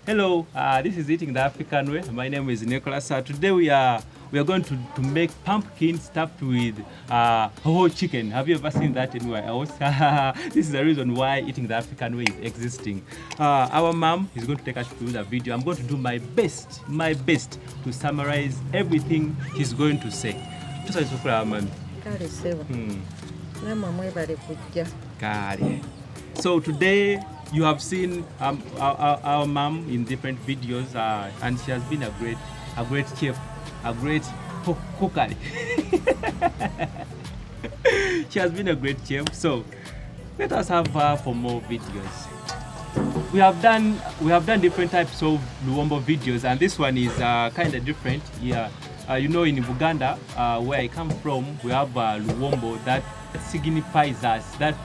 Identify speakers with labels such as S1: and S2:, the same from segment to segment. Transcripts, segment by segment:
S1: Hello, this is Eating the African Way. My name is Nicholas. Today we are going to make pumpkin stuffed with whole chicken. Have you ever seen that anywhere else? This is the reason why Eating the African Way is existing. Our mom is going to take us through the video. I'm going to do my best to summarize everything she's going to say. So today you have seen our mom in different videos, and she has been a great chef, a great cooker. She has been a great chef. So let us have her for more videos. We have done different types of luombo videos, and this one is kind of different. Yeah, you know, in Uganda, where I come from, we have luombo that signifies us, that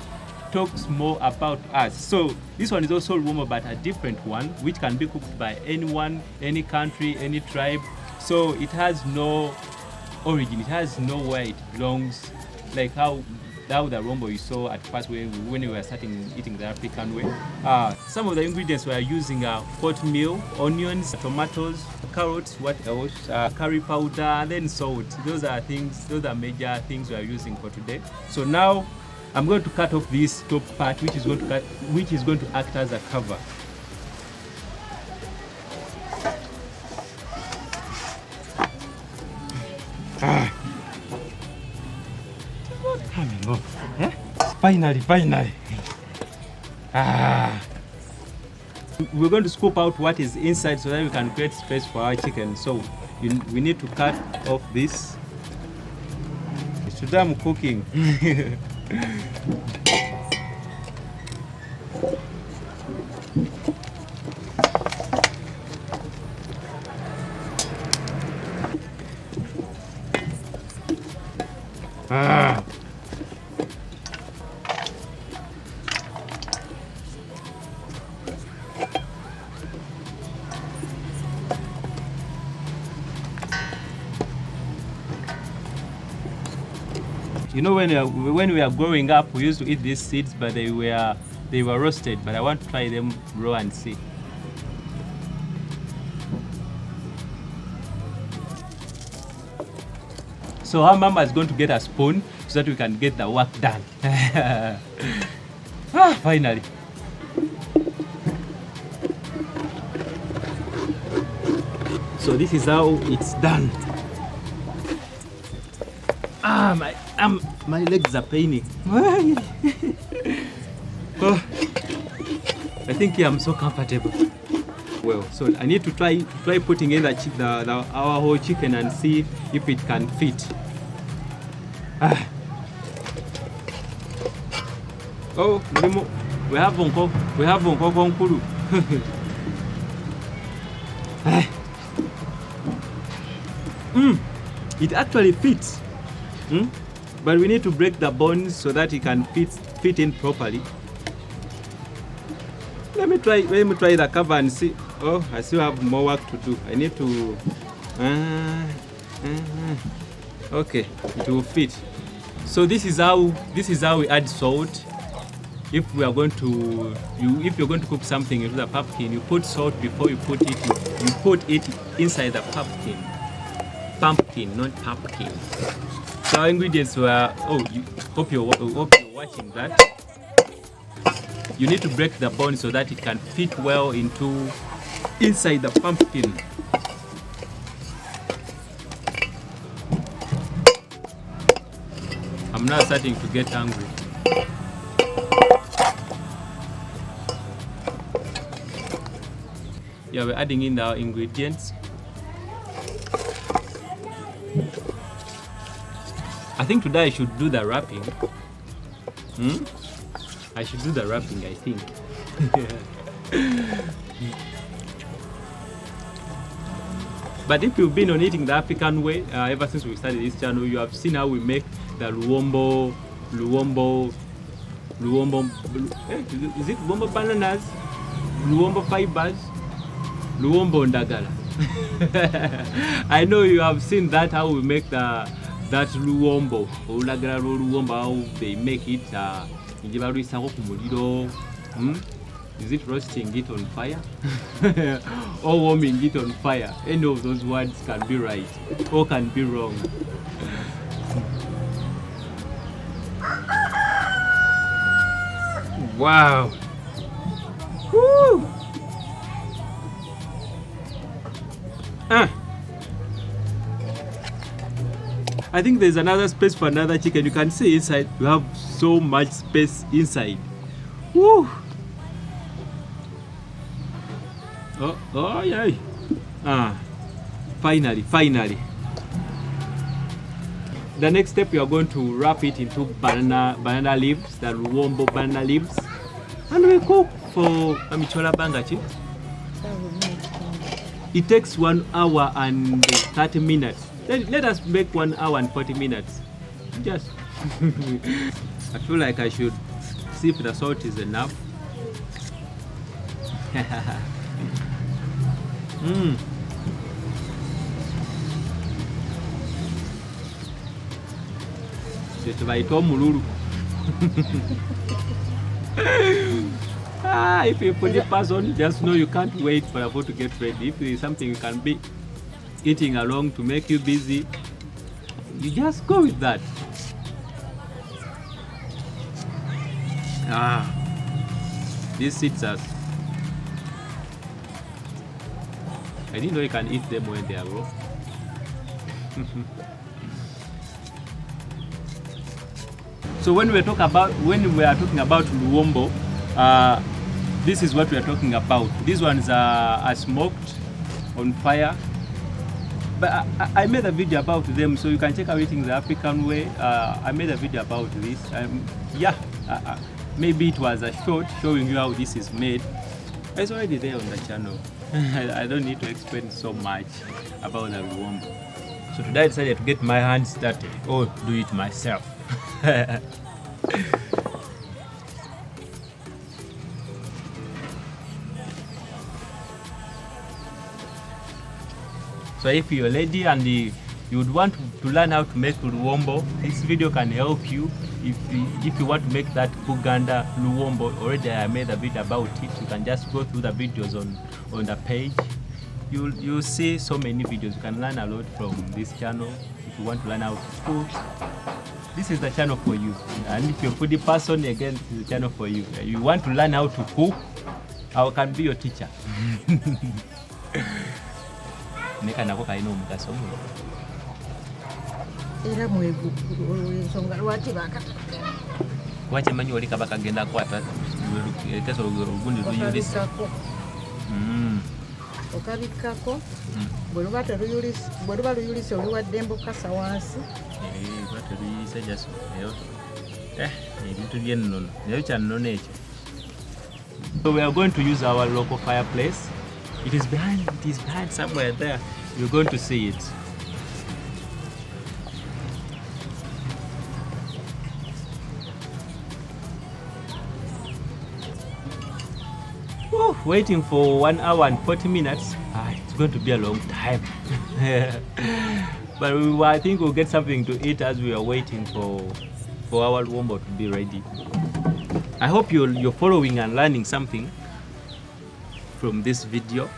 S1: talks more about us. So this one is also luombo, but a different one, which can be cooked by anyone, any country, any tribe. So it has no origin, it has nowhere it belongs, like how the luombo you saw at first when we were starting Eating the African Way. Some of the ingredients we are using are oatmeal, onions, tomatoes, carrots, what else, curry powder, and then salt. Those are major things we are using for today. So now I'm going to cut off this top part, which is going to act as a cover. Coming off. Eh? Finally. We're going to scoop out what is inside so that we can create space for our chicken. So we need to cut off this. Today I'm cooking. You know, when we are growing up, we used to eat these seeds, but they were roasted. But I want to try them raw and see. So our mama is going to get a spoon so that we can get the work done. Finally. So this is how it's done. My legs are paining. Oh, I think I'm so comfortable. Well, so I need to try putting in our whole chicken and see if it can fit. Oh, we have nkoko nkulu. It actually fits. But we need to break the bones so that it can fit in properly. Let me try the cover and see. Oh, I still have more work to do. I need to. Okay, it will fit. So this is how we add salt. If you're going to cook something into the pumpkin, you put salt before you put it. You put it inside the pumpkin. Pumpkin, not pumpkin. So our ingredients were, hope you're watching that. You need to break the bone so that it can fit well inside the pumpkin. I'm now starting to get hungry. Yeah, we're adding in our ingredients. I think today I should do the wrapping. I should do the wrapping, I think. But if you've been on Eating the African Way ever since we started this channel, you have seen how we make the luombo. Is it luombo bananas? Luombo fibers? Luombo ndagala. I know you have seen that, how we make that luombo. Ulagala luombo, how they make it. Is it roasting it on fire or warming it on fire? Any of those words can be right or can be wrong. Wow. Woo. I think there's another space for another chicken. You can see inside, you have so much space inside. Woo. Oh yeah. Finally. The next step, you are going to wrap it into banana leaves, the luombo banana leaves, and we cook for amichola bangachi. It takes 1 hour and 30 minutes. Let us make 1 hour and 40 minutes. Just. I feel like I should see if the salt is enough. If you're a foodie person, just know you can't wait for the food to get ready. If there is something you can be eating along to make you busy, you just go with that. These seeds are. I didn't know you can eat them when they are raw. So when we are talking about luombo, this is what we are talking about. These ones are smoked on fire. But I made a video about them, so you can check out eating the African way. I made a video about this. Maybe it was a short showing you how this is made. It's already there on the channel. I don't need to explain so much about the luombo. So today I decided to get my hands dirty or do it myself. So if you're a lady and you would want to learn how to make luombo, this video can help you. If you want to make that Uganda luombo, already I made a video about it. You can just go through the videos on the page. You'll see so many videos. You can learn a lot from this channel. If you want to learn how to cook, this is the channel for you. And if you're a foodie person, again, this is the channel for you. You want to learn how to cook, I can be your teacher. Wachimanyi oli kaba kagenda kwata teso ogundi luyulisa
S2: okabikako bwe luba luyulise oluwadde embukasa wansi
S1: lwatuluyise jaso ebintu byennono nayo kyannono ekyo. So we are going to use our local fireplace. It is behind somewhere there. You're going to see it. Waiting for 1 hour and 40 minutes. It's going to be a long time. But I think we'll get something to eat as we are waiting for our luombo to be ready. I hope you're following and learning something from this video.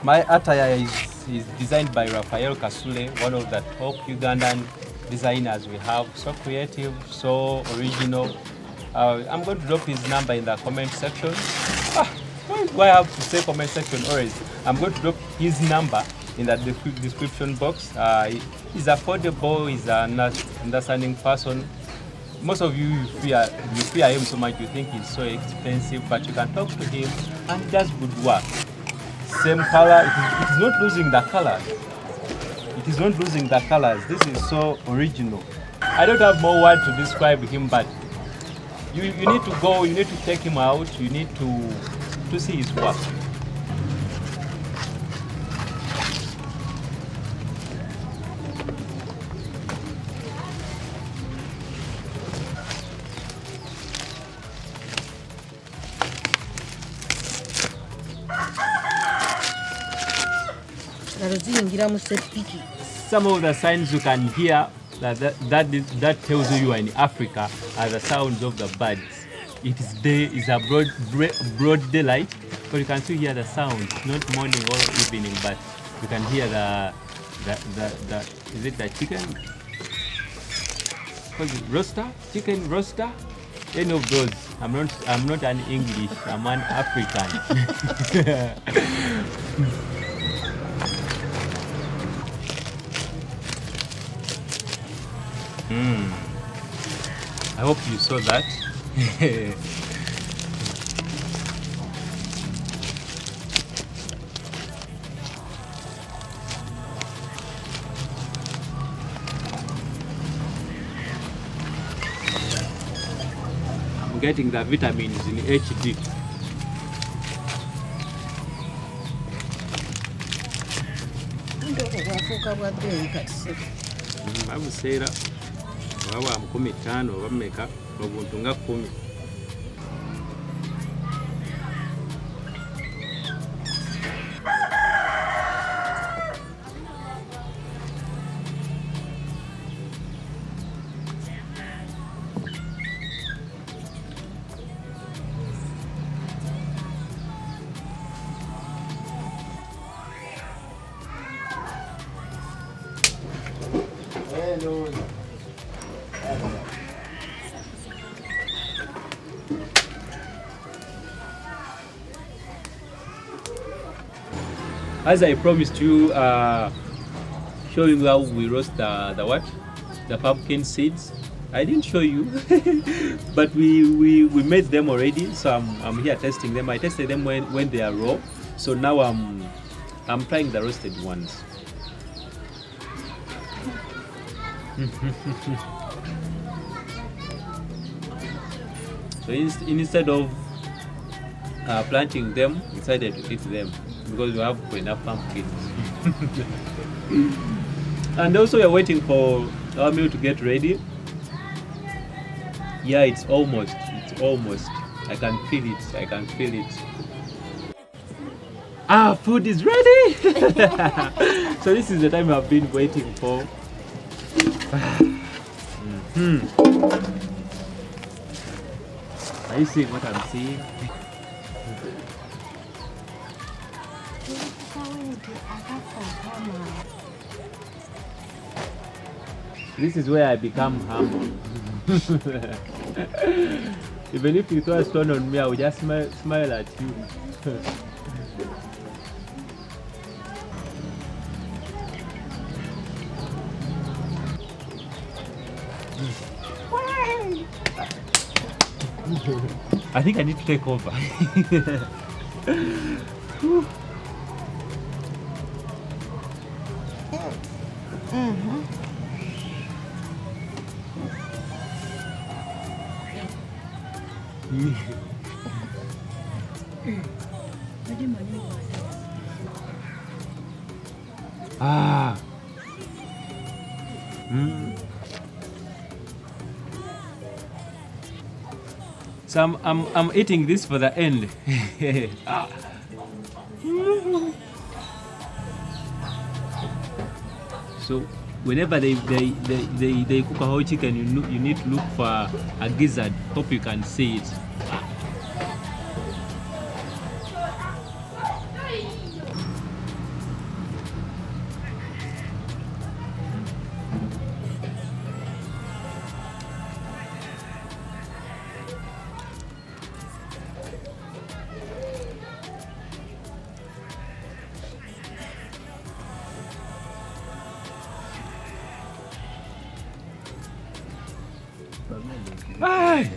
S1: My attire is designed by Raphael Kasule, one of the top Ugandan designers we have. So creative, so original. I'm going to drop his number in the comment section. Why do I have to say comment section always? I'm going to drop his number in the description box. He's affordable, he's an understanding person. Most of you fear him so much, you think he's so expensive, but you can talk to him and he does good work. Same color, it is not losing the color. It is not losing the colors. This is so original. I don't have more words to describe him, but you need to go, you need to take him out, you need to see his work. Some of the signs you can hear that tells you are in Africa are the sounds of the birds. It is day, it's a broad daylight, but you can still hear the sounds, not morning or evening, but you can hear the is it the chicken? What is it, roaster? Chicken roaster? Any of those. I'm not an English, I'm an African. I hope you saw that. I'm getting the vitamins in HD. Babuseera oba wa 15 oba mmeka obuntu nga 10. As I promised you, showing how we roast the pumpkin seeds. I didn't show you, but we made them already. So I'm here testing them. I tested them when they are raw. So now I'm trying the roasted ones. So instead of planting them, we decided to eat them because we have enough pumpkins. And also we're waiting for our meal to get ready. Yeah, it's almost. I can feel it. Food is ready. So this is the time I've been waiting for. Are you seeing what I'm seeing? This is where I become humble. Even if you throw a stone on me, I will just smile at you. I think I need to take over. So I'm eating this for the end. So whenever they cook a whole chicken, you need to look for a gizzard. Hope you can see it. Bye.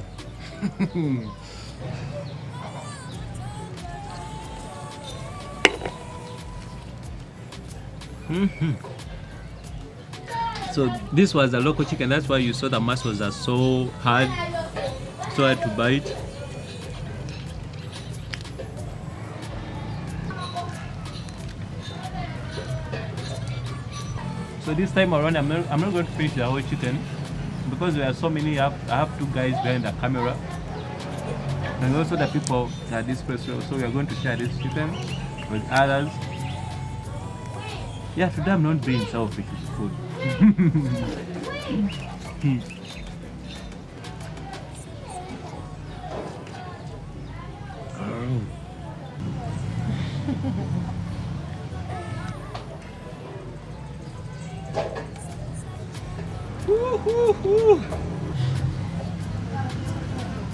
S1: So this was a local chicken. That's why you saw the muscles are so hard. so hard to bite. So this time around, I'm not going to finish the whole chicken because there are so many. I have two guys behind the camera, and also the people at this place. So we are going to share this chicken with others. Yeah, today I'm not being selfish with food.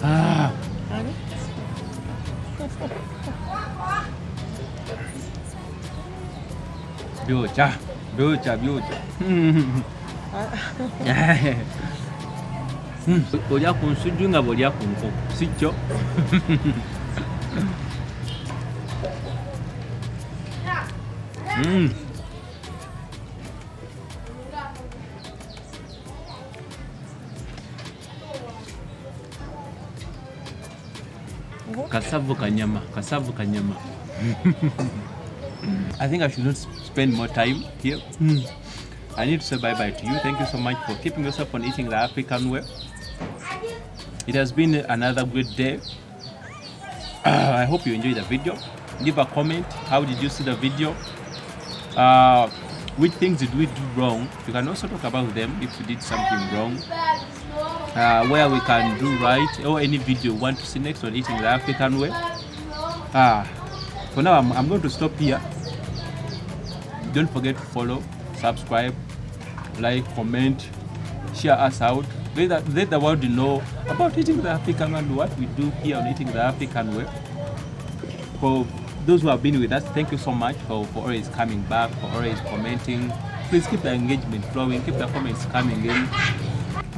S1: Ah. Biocha. Olya ku nsujju nga bw'olya ku nkoko, si kyo? Kasavu kanyama. I think I should not spend more time here. I need to say bye-bye to you. Thank you so much for keeping yourself on eating the African way. It has been another great day. I hope you enjoyed the video. Leave a comment. How did you see the video? Which things did we do wrong? You can also talk about them if we did something wrong. Where we can do right, or any video you want to see next on eating the African way. For now, I'm going to stop here. Don't forget to follow, subscribe, like, comment, share us out. Let the world know about eating the African way and what we do here on eating the African way. For those who have been with us, thank you so much for always coming back, for always commenting. Please keep the engagement flowing, keep the comments coming in.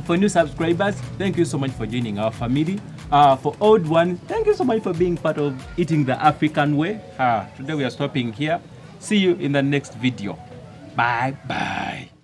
S1: For new subscribers, thank you so much for joining our family. For old ones, thank you so much for being part of eating the African way. Today we are stopping here. See you in the next video. Bye bye.